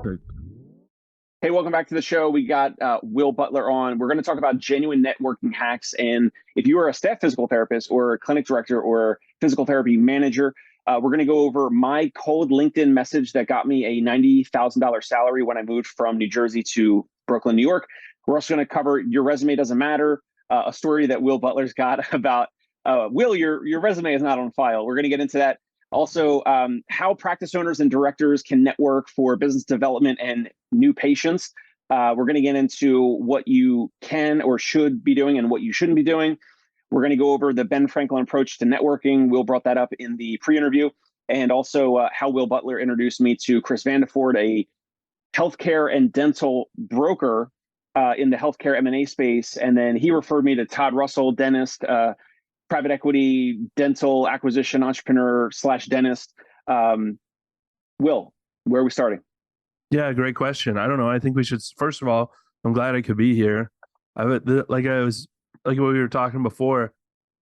Great. Hey, welcome back to the show. We got Will Butler on. We're going to talk about genuine networking hacks. And if you are a staff physical therapist or a clinic director or physical therapy manager, we're going to go over my cold LinkedIn message that got me a $90,000 salary when I moved from New Jersey to Brooklyn, New York. We're also going to cover Your Resume Doesn't Matter, a story that Will Butler's got about, Will, your resume is not on file. We're going to get into that. Also, how practice owners and directors can network for business development and new patients. We're going to get into what you can or should be doing and what you shouldn't be doing. We're going to go over the Ben Franklin approach to networking. Will brought that up in the pre-interview. And also how Will Butler introduced me to Chris Vandeford, a healthcare and dental broker in the healthcare M&A space. And then he referred me to Todd Russell, dentist, private equity, dental acquisition entrepreneur / dentist. Will, where are we starting? Yeah, great question. I don't know. I think we should, first of all, I'm glad I could be here. Like what we were talking before,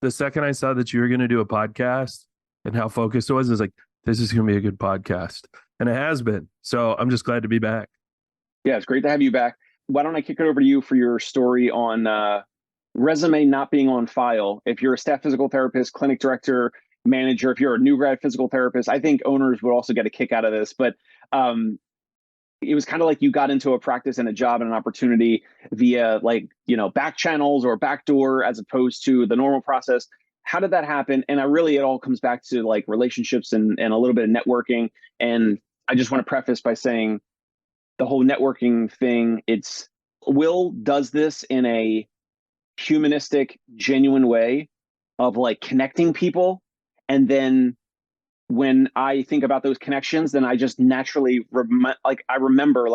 the second I saw that you were going to do a podcast and how focused it was like, this is going to be a good podcast. And it has been. So I'm just glad to be back. Yeah, it's great to have you back. Why don't I kick it over to you for your story on resume not being on file? If you're a staff physical therapist, clinic director, manager, if you're a new grad physical therapist, I think owners would also get a kick out of this. But it was kind of like you got into a practice and a job and an opportunity via back channels or backdoor as opposed to the normal process. How did that happen? And it all comes back to like relationships and a little bit of networking. And I just want to preface by saying the whole networking thing, Will does this in a humanistic, genuine way of like connecting people. And then when I think about those connections, then I just naturally remember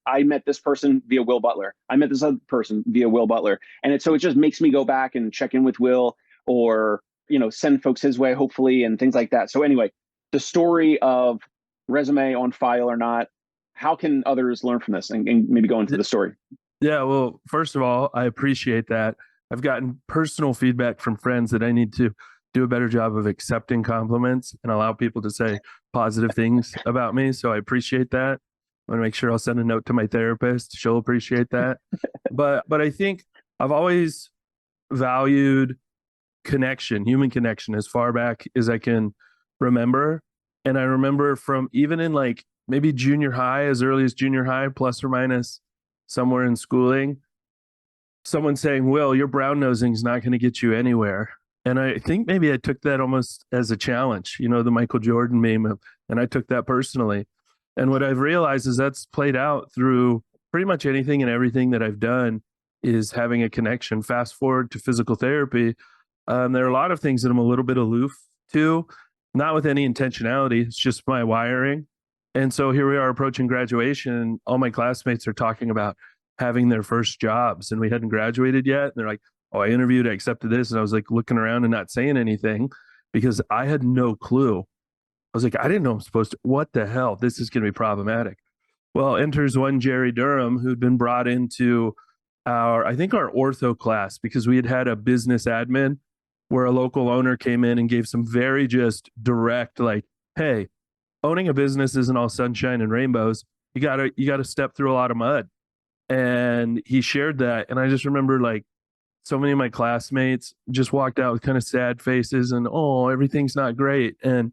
I met this person via Will Butler. I met this other person via Will Butler. And so it just makes me go back and check in with Will or, send folks his way, hopefully, and things like that. So anyway, the story of resume on file or not, how can others learn from this and maybe go into the story? Yeah, well, first of all, I appreciate that. I've gotten personal feedback from friends that I need to do a better job of accepting compliments and allow people to say positive things about me. So I appreciate that. I want to make sure I'll send a note to my therapist. She'll appreciate that. But I think I've always valued connection, human connection, as far back as I can remember. And I remember from even in like maybe junior high, as early as junior high, plus or minus somewhere in schooling, someone saying, Will, your brown nosing is not going to get you anywhere. And I think maybe I took that almost as a challenge, the Michael Jordan meme, and I took that personally. And what I've realized is that's played out through pretty much anything and everything that I've done is having a connection. Fast forward to physical therapy. There are a lot of things that I'm a little bit aloof to, not with any intentionality. It's just my wiring. And so here we are approaching graduation, and all my classmates are talking about having their first jobs, and we hadn't graduated yet. And they're like, oh, I interviewed, I accepted this. And I was like looking around and not saying anything because I had no clue. I was like, I didn't know I'm supposed to, what the hell? This is going to be problematic. Well, enters one Jerry Durham who'd been brought into our ortho class because we had a business admin where a local owner came in and gave some very just direct, like, hey, owning a business isn't all sunshine and rainbows. You gotta step through a lot of mud. And he shared that. And I just remember like so many of my classmates just walked out with kind of sad faces and, oh, everything's not great. And,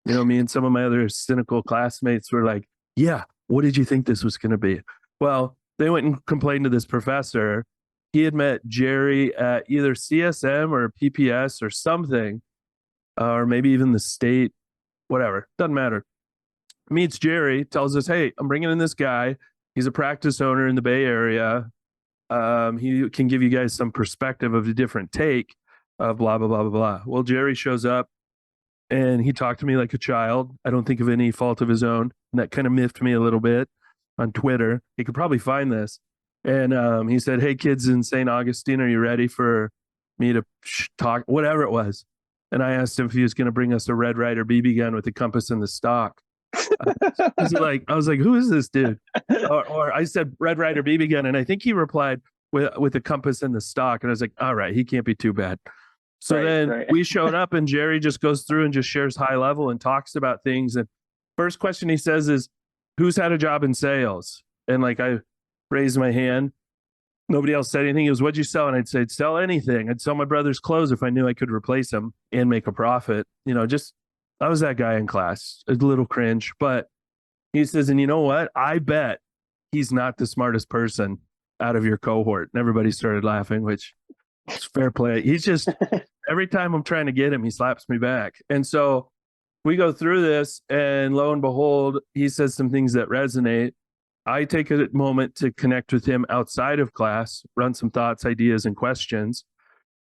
me and some of my other cynical classmates were like, yeah, what did you think this was going to be? Well, they went and complained to this professor. He had met Jerry at either CSM or PPS or something, or maybe even the state, whatever, doesn't matter. Meets Jerry, tells us, hey, I'm bringing in this guy. He's a practice owner in the Bay Area. He can give you guys some perspective of a different take of blah, blah, blah, blah, blah. Well, Jerry shows up and he talked to me like a child. I don't think of any fault of his own. And that kind of miffed me a little bit on Twitter. He could probably find this. And he said, hey, kids in St. Augustine, are you ready for me to talk? Whatever it was. And I asked him if he was going to bring us a Red Ryder BB gun with the compass and the stock. I was like, who is this dude? Or I said Red Ryder BB gun, and I think he replied with the compass and the stock, and I was like, all right, he can't be too bad. So then we showed up, and Jerry just goes through and just shares high level and talks about things. And first question he says is, who's had a job in sales? And like I raised my hand. Nobody else said anything. It was, what'd you sell? And I'd say, sell anything. I'd sell my brother's clothes if I knew I could replace them and make a profit. Just I was that guy in class, a little cringe. But he says, and you know what? I bet he's not the smartest person out of your cohort. And everybody started laughing, which is fair play. He's just, every time I'm trying to get him, he slaps me back. And so we go through this, and lo and behold, he says some things that resonate. I take a moment to connect with him outside of class, run some thoughts, ideas, and questions.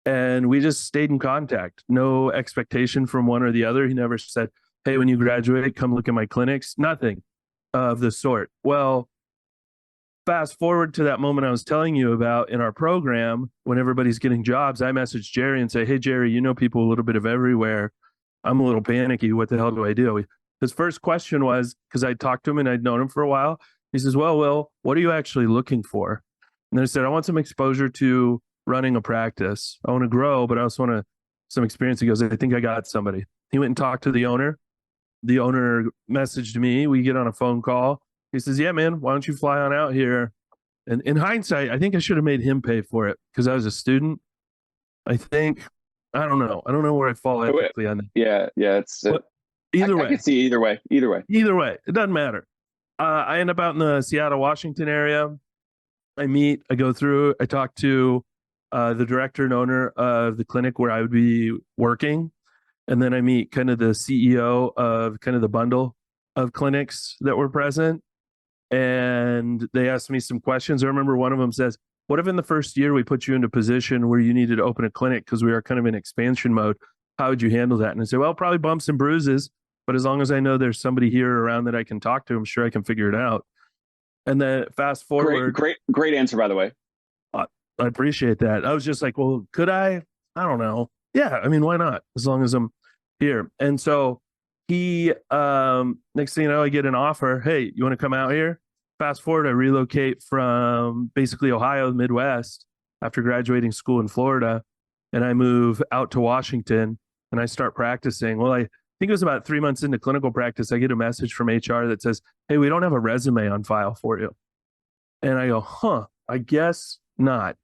And we just stayed in contact. No expectation from one or the other. He never said, hey, when you graduate, come look at my clinics. Nothing of the sort. Well, fast forward to that moment I was telling you about in our program, when everybody's getting jobs, I message Jerry and say, hey, Jerry, you know people a little bit of everywhere. I'm a little panicky. What the hell do I do? His first question was, because I talked to him and I'd known him for a while. He says, well, Will, what are you actually looking for? And I said, I want some exposure to running a practice. I want to grow, but I also want some experience. He goes, I think I got somebody. He went and talked to the owner. The owner messaged me. We get on a phone call. He says, yeah, man, why don't you fly on out here? And in hindsight, I think I should have made him pay for it because I was a student. I think, I don't know. I don't know where I fall ethically on that. Yeah. It's either way. I can see either way. Either way. It doesn't matter. I end up out in the Seattle, Washington area. I go through, I talk to the director and owner of the clinic where I would be working. And then I meet kind of the CEO of kind of the bundle of clinics that were present. And they asked me some questions. I remember one of them says, what if in the first year we put you into a position where you needed to open a clinic because we are kind of in expansion mode? How would you handle that? And I said, well, probably bumps and bruises. But as long as I know there's somebody here around that I can talk to, I'm sure I can figure it out. And then fast forward. Great answer, by the way. I appreciate that. I was just like, well, could I? I don't know. Yeah, I mean, why not? As long as I'm here. And so he, next thing you know, I get an offer. Hey, you want to come out here? Fast forward, I relocate from basically Ohio, Midwest, after graduating school in Florida. And I move out to Washington and I start practicing. Well, I think it was about 3 months into clinical practice, I get a message from HR that says, hey, we don't have a resume on file for you. And I go, I guess not.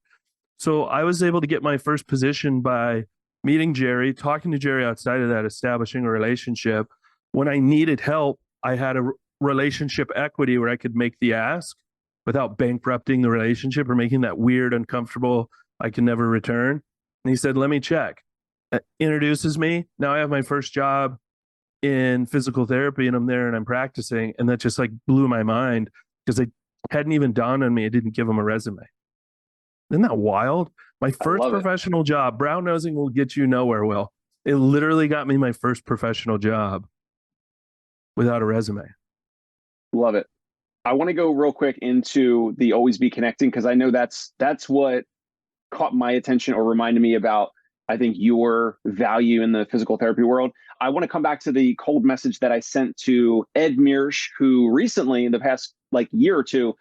So I was able to get my first position by meeting Jerry, talking to Jerry outside of that, establishing a relationship. When I needed help, I had a relationship equity where I could make the ask without bankrupting the relationship or making that weird, uncomfortable, I can never return. And he said, let me check. Introduces me. Now I have my first job in physical therapy and I'm there and I'm practicing. And that just like blew my mind because it hadn't even dawned on me. I didn't give him a resume. Isn't that wild? My first professional job, brown nosing will get you nowhere, Will. It literally got me my first professional job without a resume. Love it. I want to go real quick into the always be connecting because I know that's what caught my attention or reminded me about, I think, your value in the physical therapy world. I want to come back to the cold message that I sent to Ed Mearsh, who recently, in the past year or two,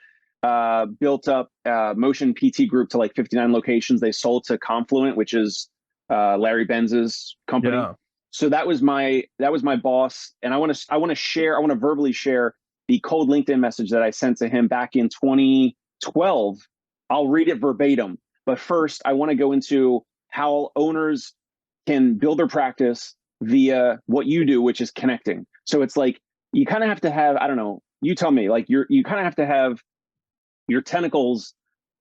built up Motion PT Group to 59 locations. They sold to Confluent, which is Larry Benz's company. Yeah. So that was my boss, and I want to verbally share the cold LinkedIn message that I sent to him back in 2012. I'll read it verbatim, but first I want to go into how owners can build their practice via what you do, which is connecting. So it's like you kind of have to have, I don't know, you tell me, you kind of have to have your tentacles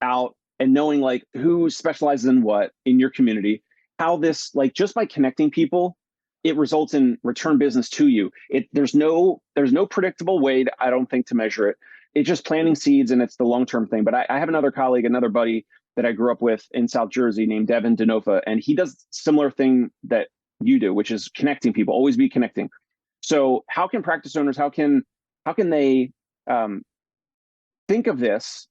out and knowing who specializes in what in your community, how this, just by connecting people, it results in return business to you. There's no predictable way I don't think to measure it. It's just planting seeds and it's the long-term thing. But I have another colleague, another buddy that I grew up with in South Jersey named Devin Denofa, and he does similar thing that you do, which is connecting people, always be connecting. So how can practice owners, how can they think of this?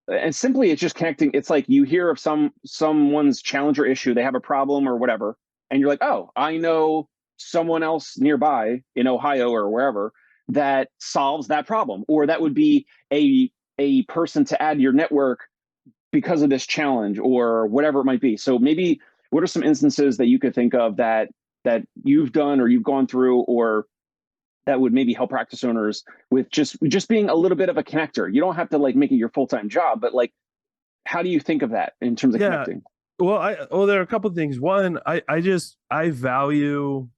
And simply it's just connecting. It's like you hear of someone's challenge or issue, they have a problem or whatever, and you're like, oh, I know someone else nearby in Ohio or wherever that solves that problem, or that would be a person to add to your network because of this challenge or whatever it might be. So maybe what are some instances that you could think of that you've done or you've gone through or that would maybe help practice owners with just being a little bit of a connector? You don't have to like make it your full-time job, but like, how do you think of that in terms of connecting? Well, there are a couple of things. One, I value.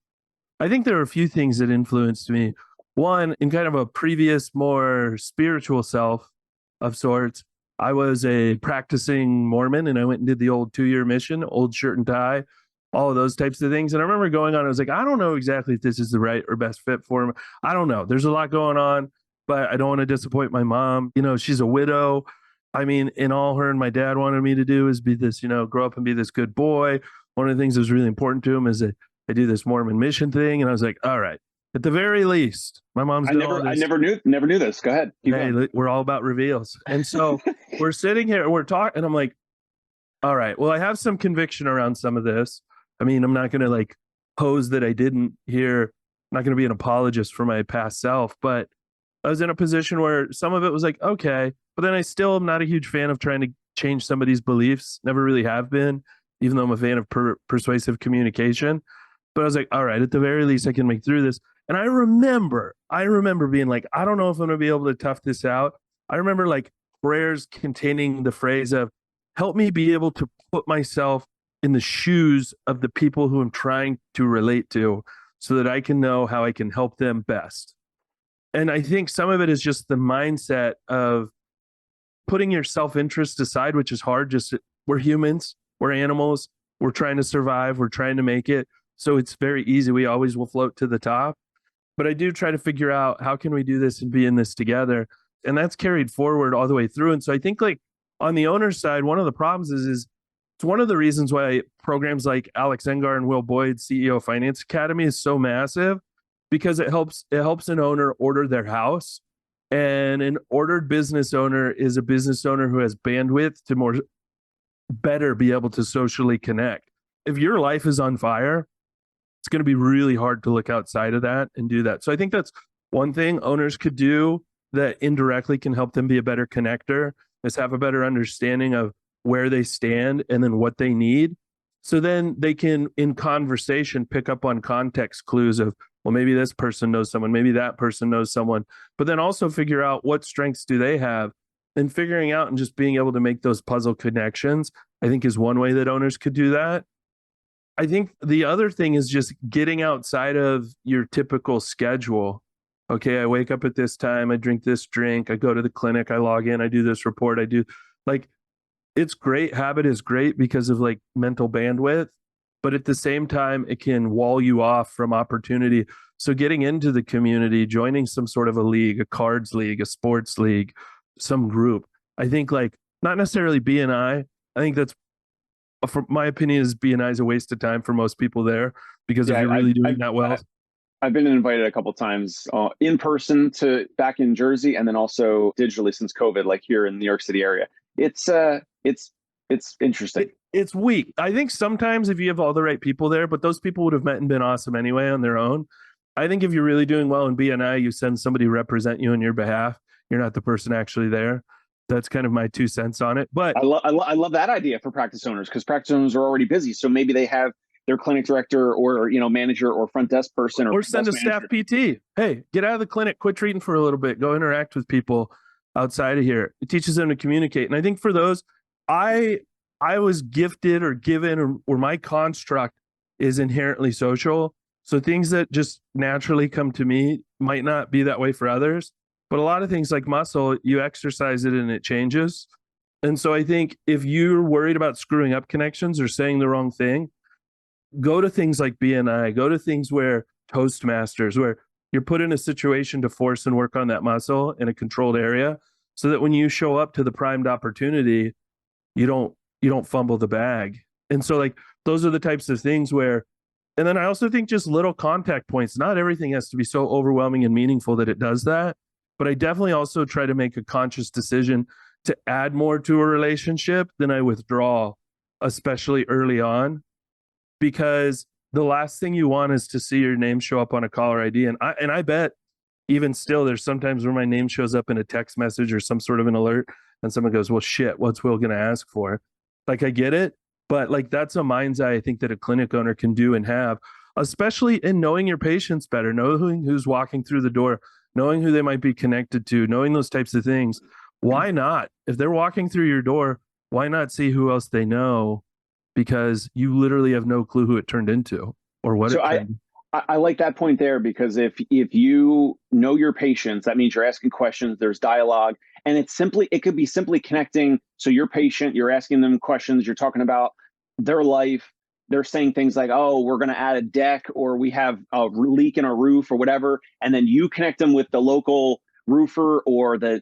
I think there are a few things that influenced me. One, in kind of a previous, more spiritual self of sorts, I was a practicing Mormon, and I went and did the old 2-year mission, old shirt and tie, all of those types of things. And I remember going on, I was like, I don't know exactly if this is the right or best fit for him. I don't know. There's a lot going on, but I don't want to disappoint my mom. She's a widow. I mean, and all her and my dad wanted me to do is be this, grow up and be this good boy. One of the things that was really important to him is that I do this Mormon mission thing. And I was like, all right, at the very least, my mom's I never knew this. Go ahead. We're all about reveals. And so we're sitting here and we're talking, and I'm like, all right, well, I have some conviction around some of this. I mean, I'm not going to like pose that I didn't hear. I'm not going to be an apologist for my past self, but I was in a position where some of it was like, okay, but then I still am not a huge fan of trying to change somebody's beliefs. Never really have been, even though I'm a fan of persuasive communication. But I was like, all right, at the very least, I can make through this. And I remember being like, I don't know if I'm going to be able to tough this out. I remember like prayers containing the phrase of, help me be able to put myself in the shoes of the people who I'm trying to relate to so that I can know how I can help them best. And I think some of it is just the mindset of putting your self-interest aside, which is hard. Just we're humans, we're animals, we're trying to survive, we're trying to make it. So it's very easy. We always will float to the top. But I do try to figure out how can we do this and be in this together. And that's carried forward all the way through. And so I think like on the owner's side, one of the problems is it's one of the reasons why programs like Alex Engar and Will Boyd, CEO of Finance Academy, is so massive, because it helps an owner order their house. And an ordered business owner is a business owner who has bandwidth to better be able to socially connect. If your life is on fire, it's going to be really hard to look outside of that and do that. So I think that's one thing owners could do that indirectly can help them be a better connector, is have a better understanding of where they stand and then what they need. So then they can, in conversation, pick up on context clues of, well, maybe this person knows someone, maybe that person knows someone, but then also figure out what strengths do they have, and figuring out and just being able to make those puzzle connections, I think is one way that owners could do that. I think the other thing is just getting outside of your typical schedule. Okay, I wake up at this time, I drink this drink, I go to the clinic, I log in, I do this report, I do like, it's great. Habit is great because of like mental bandwidth, but at the same time, it can wall you off from opportunity. So getting into the community, joining some sort of a league, a cards league, a sports league, some group, I think like not necessarily BNI. I think that's, for my opinion, is BNI is a waste of time for most people there, because if you're really doing that well. I've been invited a couple of times in person to back in Jersey, and then also digitally since COVID, like here in the New York City area. It's interesting. It's weak. I think sometimes if you have all the right people there, but those people would have met and been awesome anyway on their own. I think if you're really doing well in BNI, you send somebody to represent you on your behalf. You're not the person actually there. That's kind of my 2 cents on it. But I love that idea for practice owners, because practice owners are already busy. So maybe they have their clinic director or manager or front desk person or send a staff PT. Hey, get out of the clinic, quit treating for a little bit, go interact with people outside of here. It teaches them to communicate. And I think for those, I was gifted or given, or my construct is inherently social. So things that just naturally come to me might not be that way for others. But a lot of things like muscle, you exercise it and it changes. And so I think if you're worried about screwing up connections or saying the wrong thing, go to things like BNI, go to things where Toastmasters, where you're put in a situation to force and work on that muscle in a controlled area, so that when you show up to the primed opportunity, you don't fumble the bag. And so like those are the types of things where, and then I also think just little contact points. Not everything has to be so overwhelming and meaningful that it does that. But I definitely also try to make a conscious decision to add more to a relationship than I withdraw, especially early on, because the last thing you want is to see your name show up on a caller ID. And I bet even still, there's sometimes where my name shows up in a text message or some sort of an alert, and someone goes, well, shit, what's Will going to ask for? Like, I get it, but like that's a mind's eye I think that a clinic owner can do and have. especially in knowing your patients better, knowing who's walking through the door, knowing who they might be connected to, knowing those types of things. Why not? If they're walking through your door, why not see who else they know? Because you literally have no clue who it turned into or what So it turned. I like that point there, because if you know your patients, that means you're asking questions, there's dialogue, and it could be simply connecting. So your patient, you're asking them questions, you're talking about their life. They're saying things like, "Oh, we're going to add a deck, or we have a leak in our roof, or whatever," and then you connect them with the local roofer, or the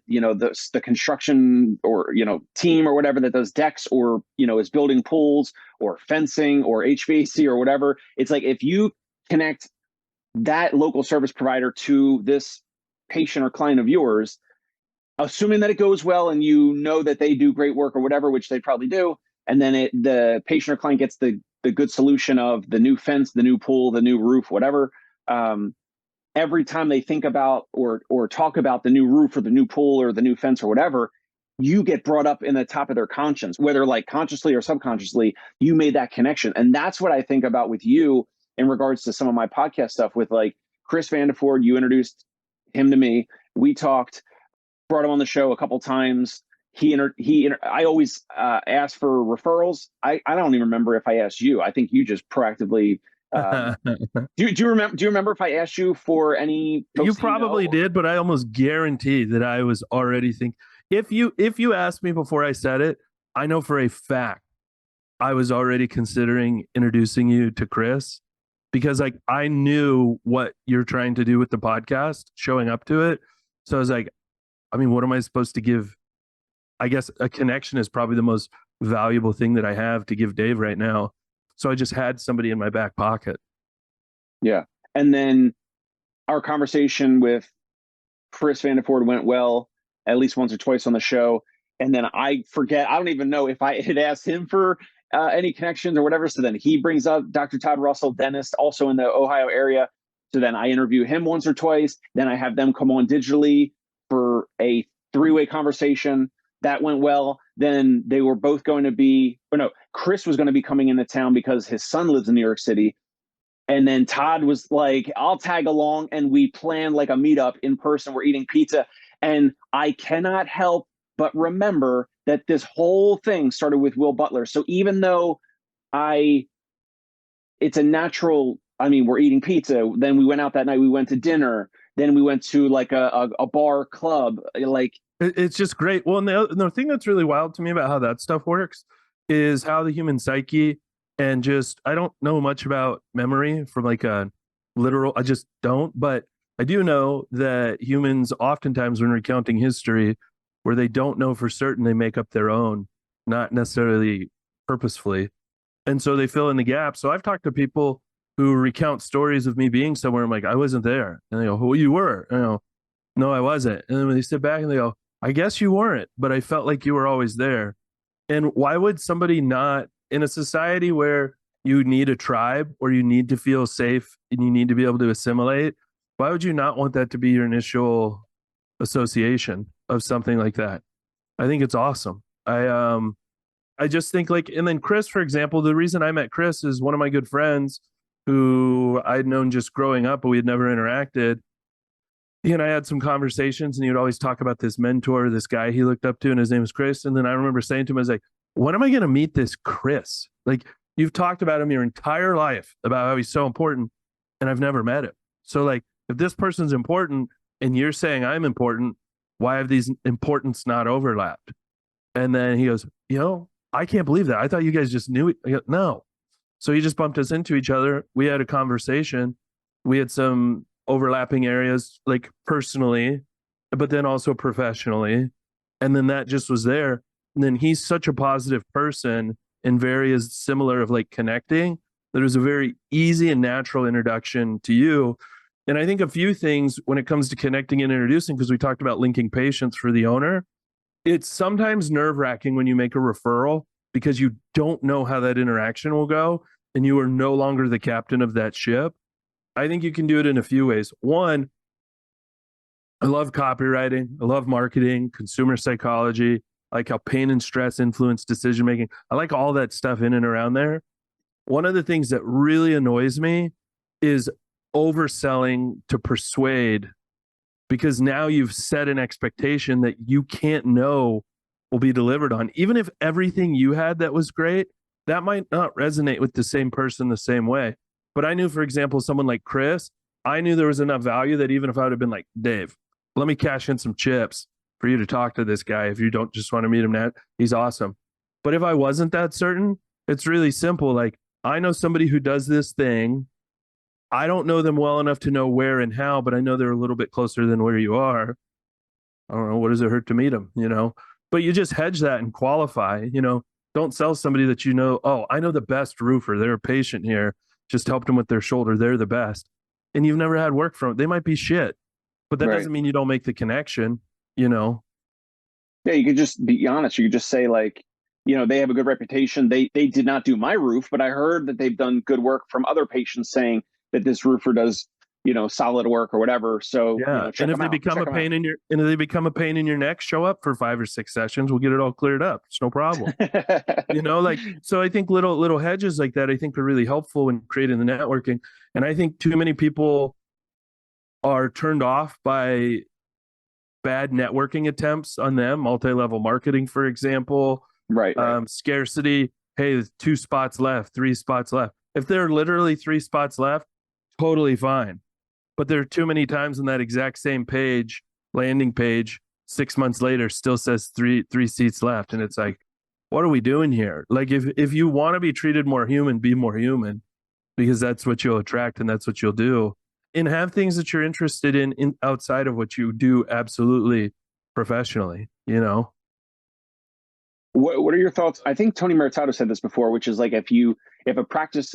construction, or team, or whatever, that does decks, or is building pools, or fencing, or HVAC, or whatever. It's like, if you connect that local service provider to this patient or client of yours, assuming that it goes well and that they do great work or whatever, which they probably do, and then the patient or client gets the good solution of the new fence, the new pool, the new roof, whatever. Every time they think about or talk about the new roof or the new pool or the new fence or whatever, you get brought up in the top of their conscience, whether like consciously or subconsciously. You made that connection. And that's what I think about with you in regards to some of my podcast stuff with like Chris Vandeford. You introduced him to me. We talked, brought him on the show a couple times. I always ask for referrals. I don't even remember if I asked you. I think you just proactively. Do you remember if I asked you for any? You probably did, but I almost guarantee that I was already thinking. If you asked me before I said it, I know for a fact I was already considering introducing you to Chris, because like I knew what you're trying to do with the podcast, showing up to it. So I was like, I mean, what am I supposed to give? I guess a connection is probably the most valuable thing that I have to give Dave right now. So I just had somebody in my back pocket. Yeah. And then our conversation with Chris Vandeford went well, at least once or twice on the show. And then I don't even know if I had asked him for any connections or whatever. So then he brings up Dr. Todd Russell, dentist, also in the Ohio area. So then I interview him once or twice. Then I have them come on digitally for a 3-way conversation. That went well. Then they were both going to be, Chris was going to be coming into town because his son lives in New York City. And then Todd was like, I'll tag along. And we planned like a meetup in person. We're eating pizza. And I cannot help but remember that this whole thing started with Will Butler. So even though it's a natural, we're eating pizza. Then we went out that night. We went to dinner. Then we went to like a bar club. Like, it's just great. Well, and the thing that's really wild to me about how that stuff works is how the human psyche, and just, I don't know much about memory from like a literal, I just don't, but I do know that humans oftentimes, when recounting history where they don't know for certain, they make up their own, not necessarily purposefully. And so they fill in the gaps. So I've talked to people who recount stories of me being somewhere. I'm like, I wasn't there. And they go, well, you were. And I go, no, I wasn't. And then when they sit back and they go, I guess you weren't, but I felt like you were always there. And why would somebody not, in a society where you need a tribe, or you need to feel safe and you need to be able to assimilate, why would you not want that to be your initial association of something like that? I think it's awesome. I just think like, and then Chris, for example, the reason I met Chris is one of my good friends who I'd known just growing up, but we had never interacted. He and I had some conversations, and he would always talk about this mentor, this guy he looked up to, and his name was Chris. And then I remember saying to him, I was like, when am I going to meet this Chris? Like, you've talked about him your entire life about how he's so important, and I've never met him. So like, if this person's important and you're saying I'm important, why have these importance not overlapped? And then he goes, I can't believe that. I thought you guys just knew it. I go, no. So he just bumped us into each other. We had a conversation. We had some overlapping areas, like personally, but then also professionally. And then that just was there. And then he's such a positive person and very is similar of like connecting, that it was a very easy and natural introduction to you. And I think a few things when it comes to connecting and introducing, because we talked about linking patients for the owner, it's sometimes nerve-wracking when you make a referral because you don't know how that interaction will go and you are no longer the captain of that ship. I think you can do it in a few ways. One, I love copywriting. I love marketing, consumer psychology. I like how pain and stress influence decision-making. I like all that stuff in and around there. One of the things that really annoys me is overselling to persuade, because now you've set an expectation that you can't know will be delivered on. Even if everything you had that was great, that might not resonate with the same person the same way. But I knew, for example, someone like Chris, I knew there was enough value that even if I would have been like, Dave, let me cash in some chips for you to talk to this guy. If you don't just want to meet him now, he's awesome. But if I wasn't that certain, it's really simple. Like, I know somebody who does this thing. I don't know them well enough to know where and how, but I know they're a little bit closer than where you are. I don't know. What does it hurt to meet them? But you just hedge that and qualify. Don't sell somebody that oh, I know the best roofer. They're a patient here. Just helped them with their shoulder. They're the best. And you've never had work from it. They might be shit, but that Right. doesn't mean you don't make the connection. Yeah, you could just be honest. You could just say like, they have a good reputation. They did not do my roof, but I heard that they've done good work from other patients saying that this roofer does, solid work or whatever. So, Yeah. check And if them they out. become Check a them pain out. in your neck, show up for 5 or 6 sessions. We'll get it all cleared up. It's no problem. So I think little hedges like that, I think, are really helpful when creating the networking. And I think too many people are turned off by bad networking attempts on them, multi-level marketing, for example, Right. scarcity. Hey, 2 spots left, 3 spots left. If there are literally 3 spots left, totally fine. But there are too many times on that exact same landing page, 6 months later, still says three seats left. And it's like, what are we doing here? Like, if you want to be treated more human, be more human, because that's what you'll attract and that's what you'll do. And have things that you're interested in outside of what you do absolutely professionally. What are your thoughts? I think Tony Maritato said this before, which is like if a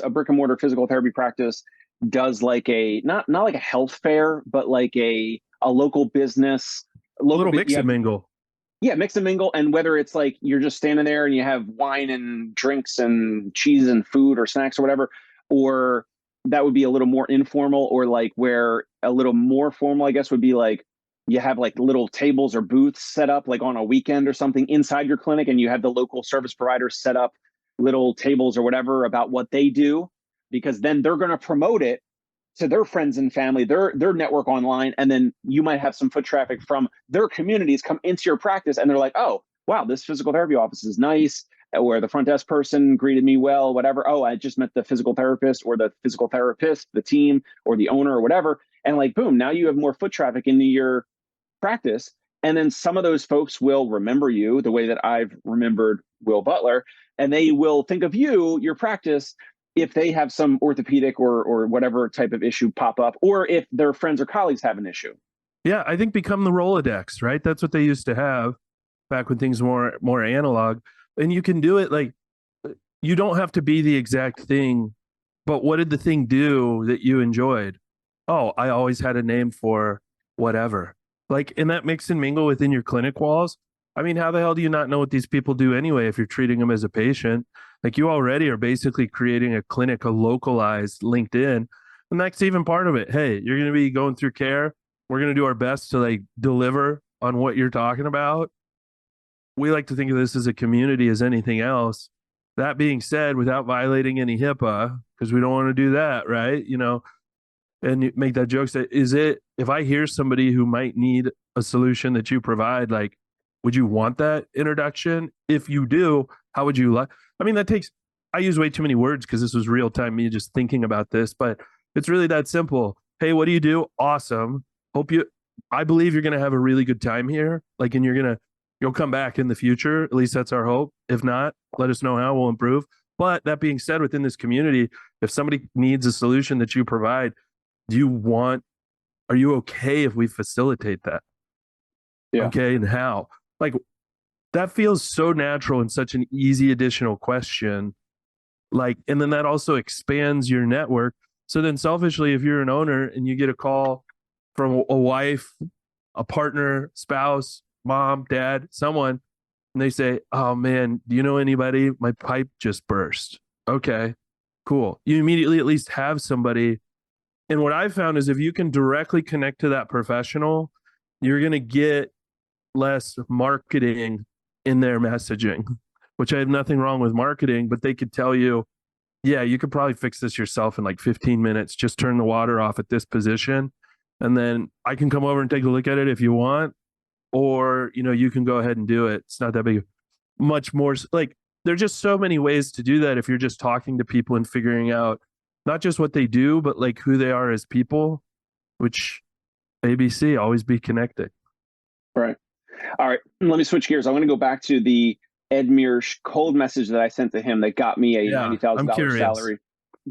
brick and mortar physical therapy practice does like a not like a health fair, but like a local business, A little mix and mingle. Yeah, mix and mingle. And whether it's like you're just standing there and you have wine and drinks and cheese and food or snacks or whatever, or that would be a little more informal, or like where a little more formal, I guess, would be like you have like little tables or booths set up like on a weekend or something inside your clinic, and you have the local service providers set up little tables or whatever about what they do, because then they're going to promote it to their friends and family, their network online, and then you might have some foot traffic from their communities come into your practice, and they're like, oh, wow, this physical therapy office is nice, where the front desk person greeted me well, whatever. Oh, I just met the physical therapist or the physical therapist, the team or the owner or whatever. And like, boom, now you have more foot traffic into your practice. And then some of those folks will remember you the way that I've remembered Will Butler, and they will think of you, your practice, if they have some orthopedic or whatever type of issue pop up, or if their friends or colleagues have an issue. Yeah, I think become the Rolodex, right? That's what they used to have back when things were more analog. And you can do it like, you don't have to be the exact thing, but what did the thing do that you enjoyed? Oh, I always had a name for whatever. Like, in that mix and mingle within your clinic walls. I mean, how the hell do you not know what these people do anyway if you're treating them as a patient? Like, you already are basically creating a clinic, a localized LinkedIn. And that's even part of it. Hey, you're going to be going through care. We're going to do our best to like deliver on what you're talking about. We like to think of this as a community as anything else. That being said, without violating any HIPAA, because we don't want to do that, right? And you make that joke. Say, if I hear somebody who might need a solution that you provide, like, would you want that introduction? If you do, how would you like? I mean, I use way too many words because this was real time, me just thinking about this, but it's really that simple. Hey, what do you do? Awesome. I believe you're going to have a really good time here. Like, and you'll come back in the future. At least that's our hope. If not, let us know how we'll improve. But that being said, within this community, if somebody needs a solution that you provide, are you okay if we facilitate that? Yeah. Okay. And how? Like, that feels so natural and such an easy additional question. Like, and then that also expands your network. So then selfishly, if you're an owner and you get a call from a wife, a partner, spouse, mom, dad, someone, and they say, oh man, do you know anybody? My pipe just burst. Okay, cool. You immediately at least have somebody. And what I've found is if you can directly connect to that professional, you're going to get less marketing in their messaging, which I have nothing wrong with marketing, but they could tell you, yeah, you could probably fix this yourself in like 15 minutes. Just turn the water off at this position. And then I can come over and take a look at it if you want. Or, you can go ahead and do it. It's not that big. Much more like there's just so many ways to do that if you're just talking to people and figuring out not just what they do, but like who they are as people, which ABC, always be connected. Right. All right. Let me switch gears. I'm going to go back to the Ed Mearsh cold message that I sent to him that got me a Yeah, I'm $90,000 curious. salary.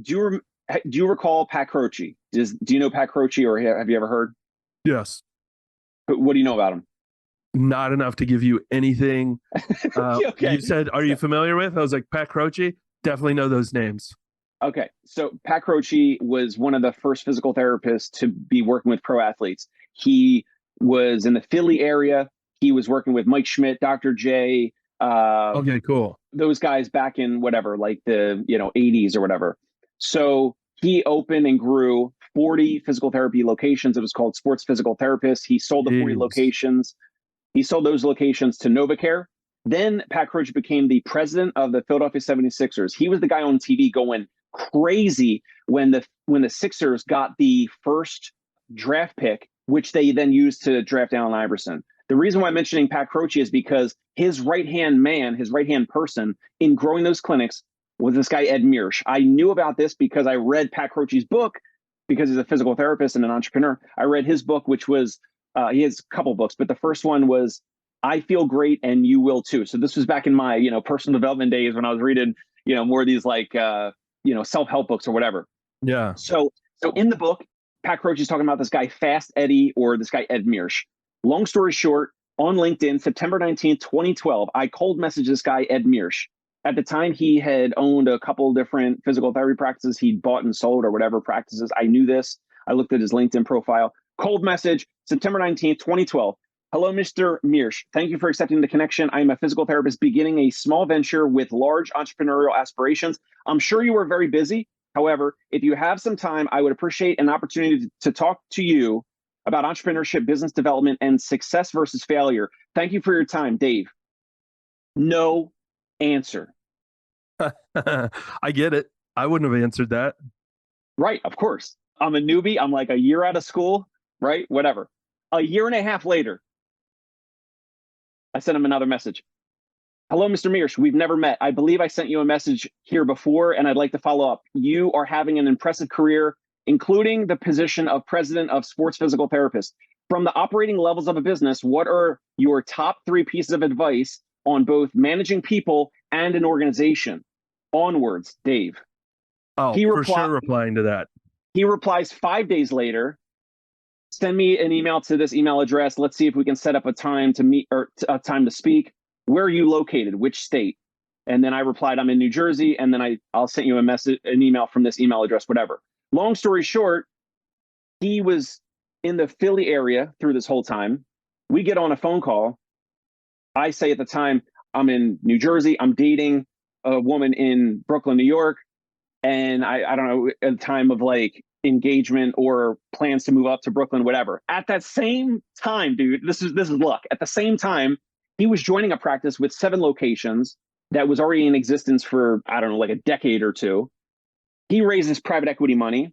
Do you recall Pat Croce? Do you know Pat Croce, or have you ever heard? Yes. What do you know about him? Not enough to give you anything. Okay. You said, are you familiar with? I was like, Pat Croce? Definitely know those names. Okay. So Pat Croce was one of the first physical therapists to be working with pro athletes. He was in the Philly area. He was working with Mike Schmidt, Dr. J, Okay, cool. those guys back in whatever, like the 80s or whatever. So he opened and grew 40 physical therapy locations. It was called Sports Physical Therapist. He sold the 40 Jeez. locations. He sold those locations to NovaCare. Then Pat Croce became the president of the Philadelphia 76ers. He was the guy on TV going crazy when the Sixers got the first draft pick, which they then used to draft Allen Iverson. The reason why I'm mentioning Pat Croce is because his right-hand man, his right-hand person in growing those clinics was this guy, Ed Mearsh. I knew about this because I read Pat Croce's book because he's a physical therapist and an entrepreneur. I read his book, which was, he has a couple books, but the first one was I Feel Great and You Will Too. So this was back in my, personal development days when I was reading, more of these like, self-help books or whatever. Yeah. So in the book, Pat Croce is talking about this guy, Fast Eddie, or this guy, Ed Mearsh. Long story short, on LinkedIn, September 19th, 2012, I cold messaged this guy, Ed Mearsh. At the time, he had owned a couple different physical therapy practices. He'd bought and sold or whatever practices. I knew this. I looked at his LinkedIn profile. Cold message, September 19th, 2012. Hello, Mr. Mearsh. Thank you for accepting the connection. I am a physical therapist beginning a small venture with large entrepreneurial aspirations. I'm sure you are very busy. However, if you have some time, I would appreciate an opportunity to talk to you about entrepreneurship, business development, and success versus failure. Thank you for your time, Dave. No answer. I get it. I wouldn't have answered that. Right, of course. I'm a newbie. I'm like a year out of school, right? Whatever. A year and a half later, I sent him another message. Hello, Mr. Mearsh. We've never met. I believe I sent you a message here before, and I'd like to follow up. You are having an impressive career, including the position of president of Sports Physical Therapist. From the operating levels of a business, what are your top 3 pieces of advice on both managing people and an organization? Onwards, Dave. Oh, for sure replying to that. He replies 5 days later. Send me an email to this email address. Let's see if we can set up a time to meet or a time to speak. Where are you located? Which state? And then I replied, I'm in New Jersey. And then I'll send you an email from this email address, whatever. Long story short, he was in the Philly area through this whole time. We get on a phone call. I say at the time, I'm in New Jersey. I'm dating a woman in Brooklyn, New York. And I don't know, at the time of like engagement or plans to move up to Brooklyn, whatever. At that same time, dude, this is luck. At the same time, he was joining a practice with 7 locations that was already in existence for, I don't know, like a decade or two. He raises private equity money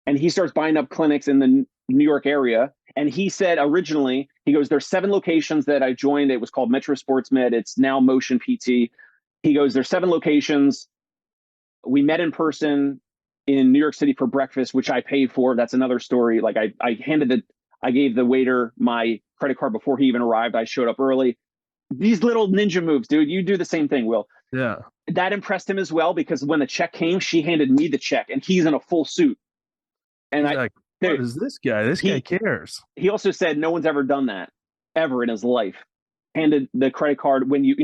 and he starts buying up clinics in the New York area. And he said originally, he goes, there's 7 locations that I joined. It was called Metro Sports Med. It's now Motion PT. He goes, there's 7 locations. We met in person in New York City for breakfast, which I paid for. That's another story. Like I gave the waiter my credit card before he even arrived. I showed up early. These little ninja moves, dude. You do the same thing, Will. Yeah. That impressed him as well because when the check came, she handed me the check and he's in a full suit. And He's like, what is this guy? This guy cares. He also said no one's ever done that ever in his life. Handed the credit card when you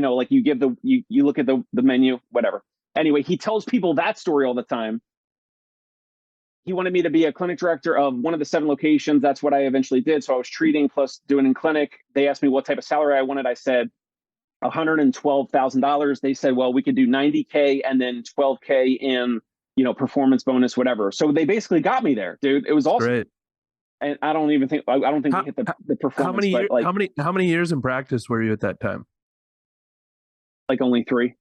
give you look at the menu, whatever. Anyway, he tells people that story all the time. He wanted me to be a clinic director of one of the 7 locations. That's what I eventually did. So I was treating plus doing in clinic. They asked me what type of salary I wanted. I said $112,000. They said, well, we could do 90K and then 12K in, performance bonus, whatever. So they basically got me there, dude. It was awesome. Great. And I don't think we hit the performance. How many years in practice were you at that time? Like only 3.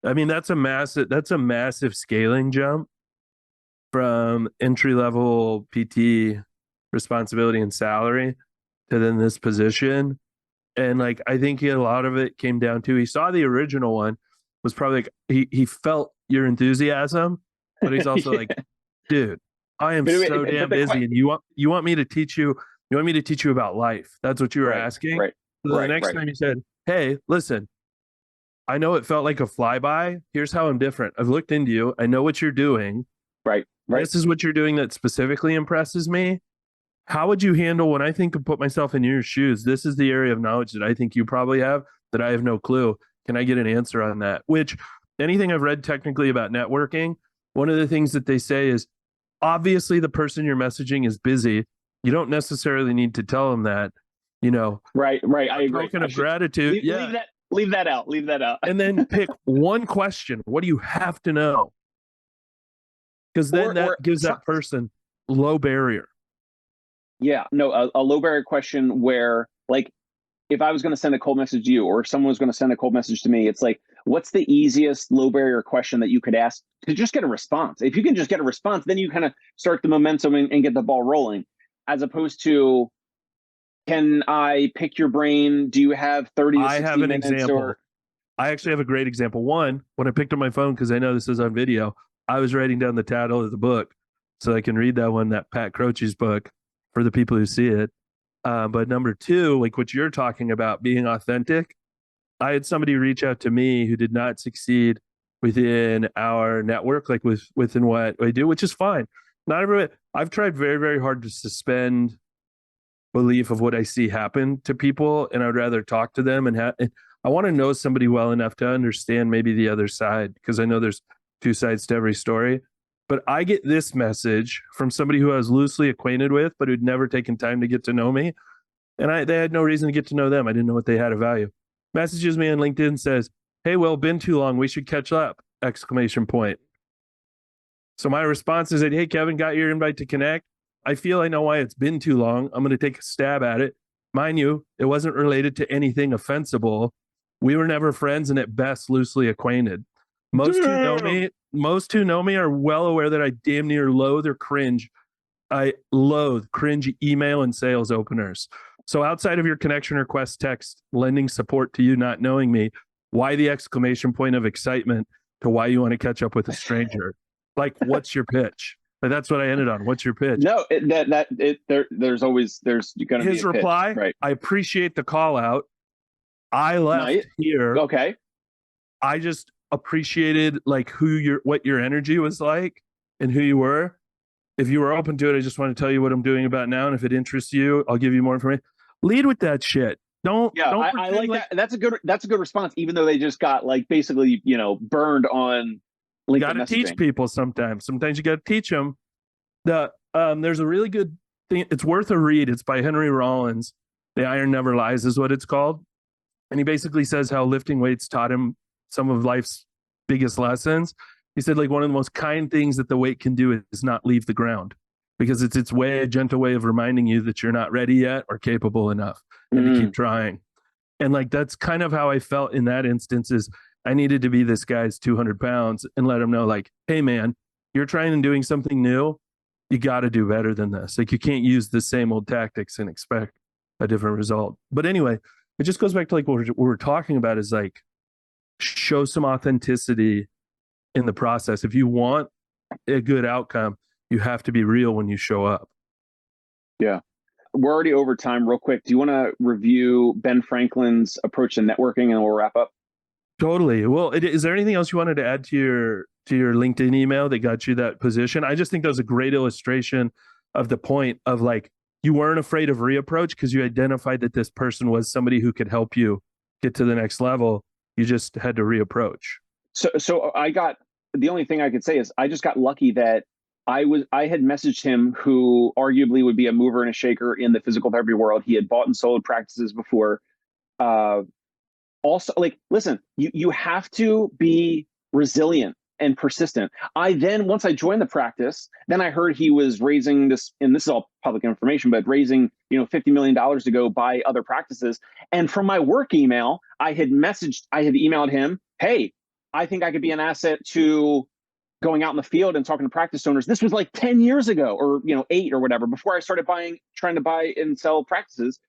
I mean, that's a massive scaling jump from entry level PT responsibility and salary to then this position. And like I think a lot of it came down to he saw the original one was probably like he felt your enthusiasm, but he's also like, dude, I am so damn busy, and you want me to teach you want me to teach you about life. That's what you were asking. right, So the right, next right, time you said, hey, listen, I know it felt like a flyby. Here's how I'm different. I've looked into you. I know what you're doing. right, right. This is what you're doing that specifically impresses me. How would you handle when I think of put myself in your shoes? This is the area of knowledge that I think you probably have that I have no clue. Can I get an answer on that? Which anything I've read technically about networking, one of the things that they say is obviously the person you're messaging is busy. You don't necessarily need to tell them that, you know, Right, right. I agree. token of gratitude. Yeah. Leave that out. Leave that out. And then pick one question. What do you have to know? Because then that gives that person low barrier. Yeah, no, a low barrier question where, like, if I was going to send a cold message to you, or if someone was going to send a cold message to me, it's like, what's the easiest low barrier question that you could ask to just get a response? If you can just get a response, then you kind of start the momentum and get the ball rolling, as opposed to, can I pick your brain? Do you have 30 to 60 minutes? I have an example. I actually have a great example. One, when I picked up my phone, because I know this is on video, I was writing down the title of the book so I can read that one, that Pat Croce's book, for the people who see it. But number two, like what you're talking about, being authentic. I had somebody reach out to me who did not succeed within our network, like within what I do, which is fine. Not everybody. I've tried very, very hard to suspend belief of what I see happen to people, and I'd rather talk to them and I want to know somebody well enough to understand maybe the other side, because I know there's two sides to every story. But I get this message from somebody who I was loosely acquainted with, but who'd never taken time to get to know me. And they had no reason to get to know them. I didn't know what they had of value. Messages me on LinkedIn, says, hey, well, been too long. We should catch up, exclamation point. So my response is, hey, Kevin, got your invite to connect. I feel I know why it's been too long. I'm going to take a stab at it. Mind you, it wasn't related to anything offensible. We were never friends, and at best loosely acquainted. Most who know me are well aware that I damn near loathe or cringe. I loathe cringe email and sales openers. So outside of your connection request text lending support to you not knowing me, why the exclamation point of excitement to why you want to catch up with a stranger? Like, what's your pitch? Like, that's what I ended on. What's your pitch? No, there's going to be his reply. Pitch, right? I appreciate the call out. I left here. Okay. I just appreciated like what your energy was like and who you were. If you were open to it, I just want to tell you what I'm doing about now. And if it interests you, I'll give you more information. Lead with that shit. Don't. I like that. That's a good response, even though they just got like basically, burned on LinkedIn. You got to teach people sometimes. Sometimes you got to teach them. There's a really good thing. It's worth a read. It's by Henry Rollins. The Iron Never Lies is what it's called. And he basically says how lifting weights taught him some of life's biggest lessons. He said, like, one of the most kind things that the weight can do is not leave the ground, because it's a gentle way of reminding you that you're not ready yet or capable enough, and to keep trying. And like, that's kind of how I felt in that instance. Is I needed to be this guy's 200 pounds and let him know, like, hey man, you're trying and doing something new. You got to do better than this. Like, you can't use the same old tactics and expect a different result. But anyway, it just goes back to like what we're talking about is like, show some authenticity in the process. If you want a good outcome, you have to be real when you show up. Yeah. We're already over time. Real quick, do you want to review Ben Franklin's approach to networking, and we'll wrap up? Totally. Well, is there anything else you wanted to add to your LinkedIn email that got you that position? I just think that was a great illustration of the point of like, you weren't afraid of reapproach because you identified that this person was somebody who could help you get to the next level. You just had to reapproach. So the only thing I could say is I just got lucky that I had messaged him, who arguably would be a mover and a shaker in the physical therapy world. He had bought and sold practices before. Also, like, listen, you have to be resilient and persistent. Once I joined the practice, then I heard he was raising this, and this is all public information, but raising, $50 million to go buy other practices. And from my work email, I had emailed him, hey, I think I could be an asset to going out in the field and talking to practice owners. This was like 10 years ago, or 8 or whatever, before I started trying to buy and sell practices.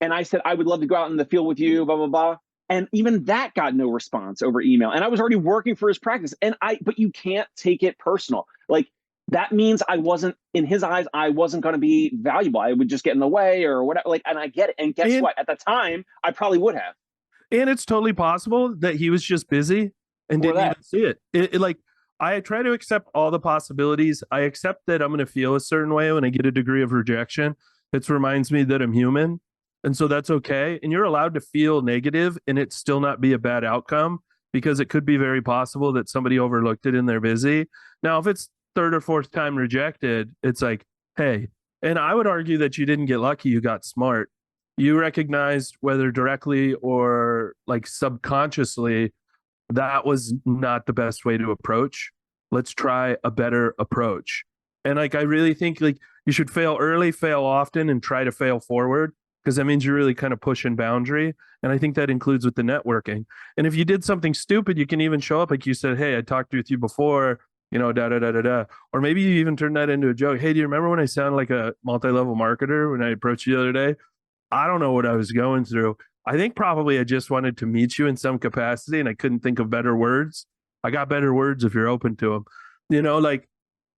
And I said, I would love to go out in the field with you, blah, blah, blah. And even that got no response over email. And I was already working for his practice. But you can't take it personal. Like, that means I wasn't, in his eyes, I wasn't going to be valuable. I would just get in the way or whatever. Like, and I get it. And guess what? At the time, I probably would have. And it's totally possible that he was just busy and didn't even see it. Like, I try to accept all the possibilities. I accept that I'm going to feel a certain way when I get a degree of rejection. It reminds me that I'm human. And so that's okay. And you're allowed to feel negative and it still not be a bad outcome, because it could be very possible that somebody overlooked it and they're busy. Now, if it's third or fourth time rejected, it's like, hey, and I would argue that you didn't get lucky, you got smart. You recognized, whether directly or like subconsciously, that was not the best way to approach. Let's try a better approach. And like, I really think like you should fail early, fail often, and try to fail forward, because that means you're really kind of pushing boundary. And I think that includes with the networking. And if you did something stupid, you can even show up like you said, hey, I talked with you before, da da da da da. Or maybe you even turn that into a joke. Hey, do you remember when I sounded like a multi-level marketer when I approached you the other day? I don't know what I was going through. I think probably I just wanted to meet you in some capacity and I couldn't think of better words. I got better words if you're open to them. Like,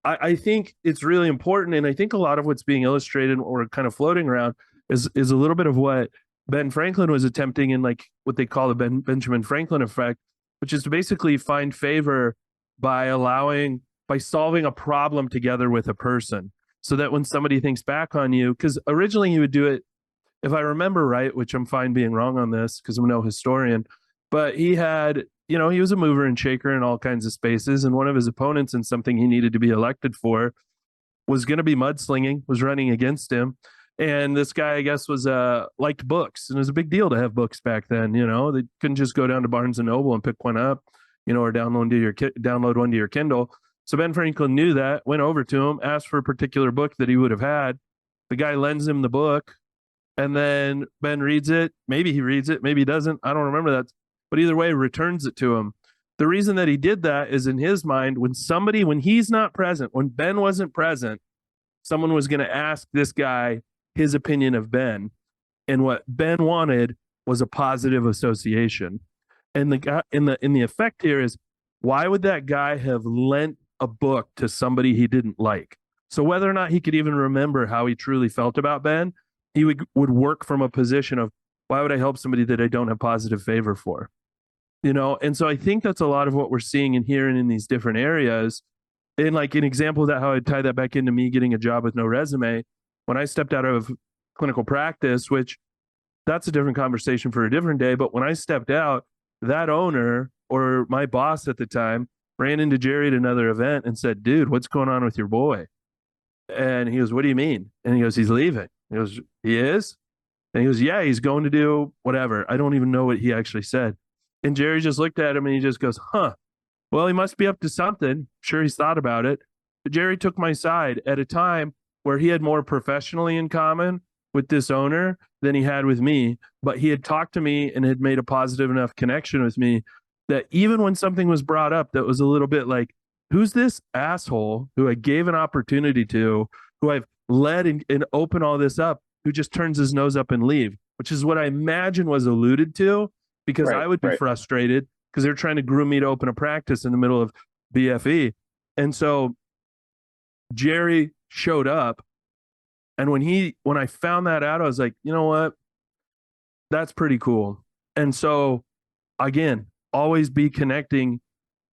I think it's really important. And I think a lot of what's being illustrated or kind of floating around is a little bit of what Ben Franklin was attempting in, like, what they call the Benjamin Franklin effect, which is to basically find favor by solving a problem together with a person, so that when somebody thinks back on you, because originally he would do it, if I remember right, which I'm fine being wrong on this because I'm no historian, but he had, he was a mover and shaker in all kinds of spaces. And one of his opponents in something he needed to be elected for was going to be mudslinging, was running against him. And this guy, I guess, was liked books, and it was a big deal to have books back then. They couldn't just go down to Barnes and Noble and pick one up, or download one to your Kindle. So Ben Franklin knew that, went over to him, asked for a particular book that he would have had. The guy lends him the book, and then Ben reads it. Maybe he reads it, maybe he doesn't. I don't remember that, but either way, returns it to him. The reason that he did that is, in his mind, when he's not present, when Ben wasn't present, someone was going to ask this guy his opinion of Ben, and what Ben wanted was a positive association. And the effect here is, why would that guy have lent a book to somebody he didn't like? So whether or not he could even remember how he truly felt about Ben, he would work from a position of, why would I help somebody that I don't have positive favor for? And so I think that's a lot of what we're seeing and hearing in these different areas. And like an example of that, how I tie that back into me getting a job with no resume. When I stepped out of clinical practice, which that's a different conversation for a different day, but when I stepped out, that owner, or my boss at the time, ran into Jerry at another event and said, dude, what's going on with your boy? And he goes, what do you mean? And he goes, he's leaving. He goes, he is? And he goes, yeah, he's going to do whatever. I don't even know what he actually said. And Jerry just looked at him and he just goes, well, he must be up to something. Sure, he's thought about it. But Jerry took my side at a time where he had more professionally in common with this owner than he had with me. But he had talked to me and had made a positive enough connection with me that even when something was brought up that was a little bit like, who's this asshole who I gave an opportunity to, who I've led and open all this up, who just turns his nose up and leave, which is what I imagine was alluded to, because I would be frustrated because they're trying to groom me to open a practice in the middle of BFE. And so Jerry showed up. And when I found that out, I was like, you know what? That's pretty cool. And so again, always be connecting.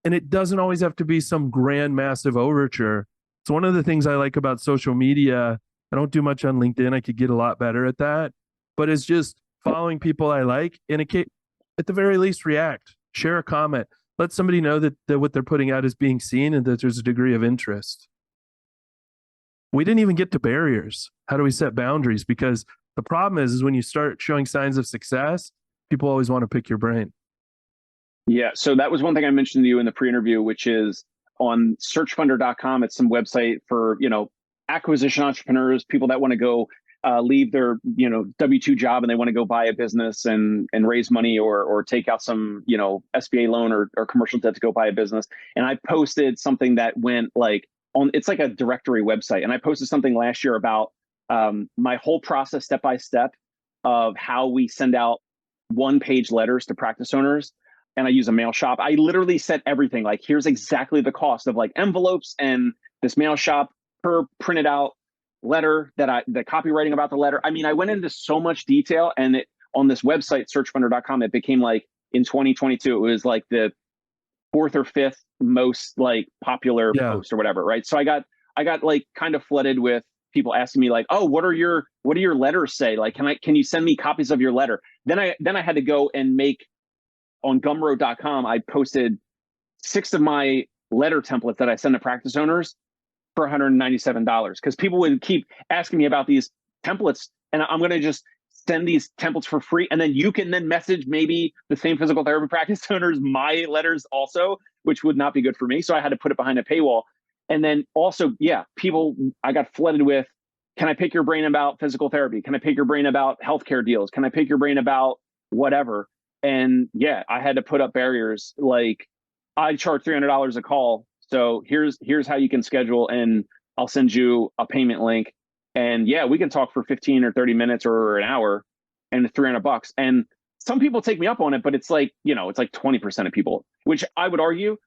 And it doesn't always have to be some grand, massive overture. It's one of the things I like about social media. I don't do much on LinkedIn. I could get a lot better at that. But it's just following people I like, and at the very least, react, share a comment, let somebody know that what they're putting out is being seen and that there's a degree of interest. We didn't even get to barriers. How do we set boundaries? Because the problem is when you start showing signs of success, people always want to pick your brain. Yeah. So that was one thing I mentioned to you in the pre-interview, which is on searchfunder.com. It's some website for, acquisition entrepreneurs, people that want to go leave their W-2 job and they want to go buy a business and raise money or take out some SBA loan or commercial debt to go buy a business. And I posted something that went like it's like a directory website, and I posted something last year about my whole process step by step of how we send out one-page letters to practice owners. And I use a mail shop. I literally said everything, like, here's exactly the cost of like envelopes and this mail shop per printed out letter, the copywriting about the letter. I mean, I went into so much detail, and on this website, searchfunder.com, it became like in 2022, it was like the fourth or fifth most like popular post or whatever. Right. So I got like kind of flooded with people asking me like, oh, what do your letters say? Like, can you send me copies of your letter? Then I had to go and make on gumroad.com. I posted 6 of my letter templates that I send to practice owners for $197, because people would keep asking me about these templates, and I'm going to just send these templates for free, and then you can then message maybe the same physical therapy practice owners my letters also, which would not be good for me. So I had to put it behind a paywall. And then also, people, I got flooded with, can I pick your brain about physical therapy? Can I pick your brain about healthcare deals? Can I pick your brain about whatever? And I had to put up barriers. Like, I charge $300 a call. So here's how you can schedule, and I'll send you a payment link. And we can talk for 15 or 30 minutes or an hour, and $300. And some people take me up on it, but it's like, it's like 20% of people, which I would argue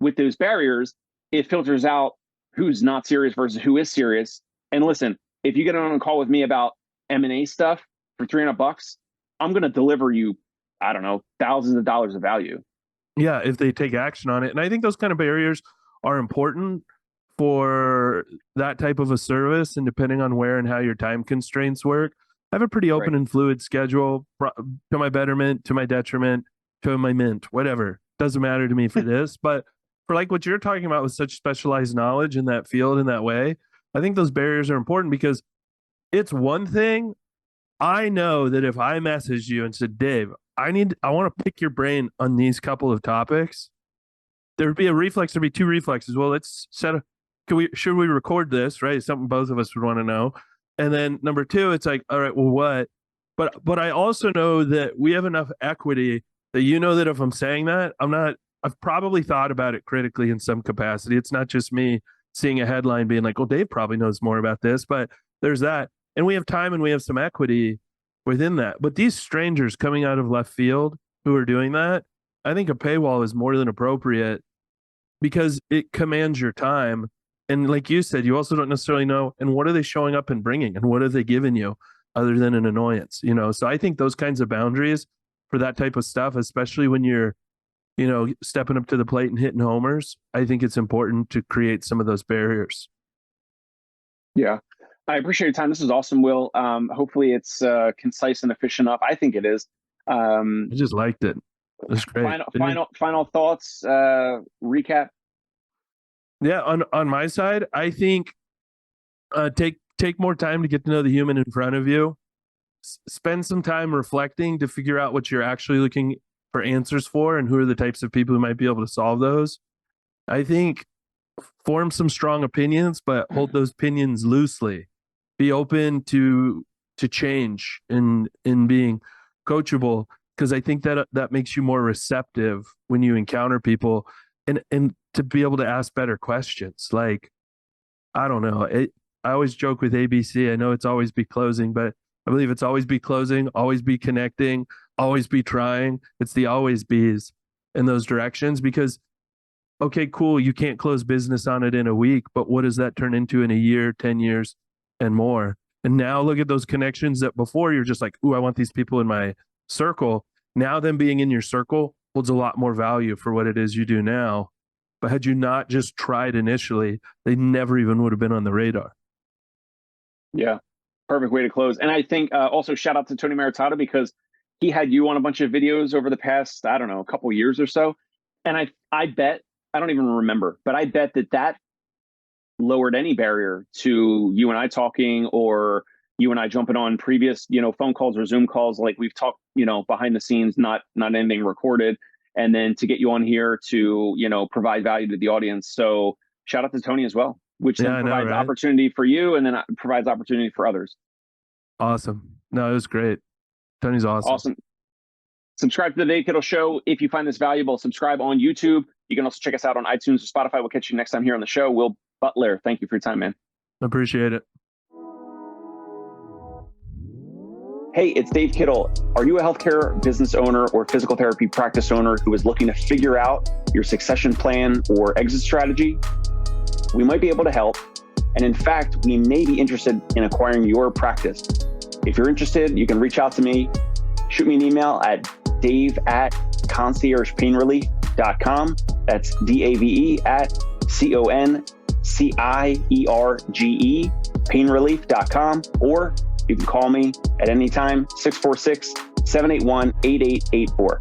with those barriers, it filters out who's not serious versus who is serious. And listen, if you get on a call with me about M&A stuff for $300, I'm going to deliver you, I don't know, thousands of dollars of value. Yeah, if they take action on it. And I think those kind of barriers are important for that type of a service, and depending on where and how your time constraints work. I have a pretty open and fluid schedule, to my betterment, to my detriment, to my mint, whatever. Doesn't matter to me for this, but for like what you're talking about with such specialized knowledge in that field in that way, I think those barriers are important, because it's one thing. I know that if I messaged you and said, Dave, I want to pick your brain on these couple of topics, there'd be a reflex. There'd be 2 reflexes. Well, let's should we record this? Right. It's something both of us would want to know. And then number 2, it's like, all right, well, what? But I also know that we have enough equity that that if I'm saying that, I've probably thought about it critically in some capacity. It's not just me seeing a headline being like, well, Dave probably knows more about this, but there's that. And we have time and we have some equity within that. But these strangers coming out of left field who are doing that, I think a paywall is more than appropriate, because it commands your time. And like you said, you also don't necessarily know, and what are they showing up and bringing, and what have they given you other than an annoyance, So I think those kinds of boundaries for that type of stuff, especially when you're, stepping up to the plate and hitting homers, I think it's important to create some of those barriers. Yeah. I appreciate your time. This is awesome, Will. Hopefully it's concise and efficient enough. I think it is. I just liked it. That's great. Final thoughts, recap. Yeah, on my side, I think take more time to get to know the human in front of you. Spend some time reflecting to figure out what you're actually looking for answers for, and who are the types of people who might be able to solve those. I think form some strong opinions, but hold those opinions loosely. Be open to change in being coachable, because I think that makes you more receptive when you encounter people, and to be able to ask better questions. Like, I don't know. I always joke with ABC. I know it's always be closing, but I believe it's always be closing, always be connecting, always be trying. It's the always bees in those directions, because, okay, cool, you can't close business on it in a week, but what does that turn into in a year, 10 years, and more? And now look at those connections that before you're just like, ooh, I want these people in my circle. Now them being in your circle holds a lot more value for what it is you do now. But had you not just tried initially, they never even would have been on the radar. Yeah, perfect way to close. And I think also shout out to Tony Maritata, because he had you on a bunch of videos over the past, I don't know, a couple years or so. And I bet, I don't even remember, but I bet that lowered any barrier to you and I talking, or you and I jumping on previous, phone calls or Zoom calls. Like we've talked, behind the scenes, not anything recorded. And then to get you on here to, provide value to the audience. So shout out to Tony as well, which then provides opportunity for you, and then provides opportunity for others. Awesome. No, it was great. Tony's awesome. Awesome. Subscribe to the Dave Kittle Show. If you find this valuable, subscribe on YouTube. You can also check us out on iTunes or Spotify. We'll catch you next time here on the show. Will Butler, thank you for your time, man. Appreciate it. Hey, it's Dave Kittle. Are you a healthcare business owner or physical therapy practice owner who is looking to figure out your succession plan or exit strategy? We might be able to help. And in fact, we may be interested in acquiring your practice. If you're interested, you can reach out to me. Shoot me an email at dave@conciergepainrelief.com. That's DAVE at CONCIERGE painrelief.com. Or you can call me at any time, 646-781-8884.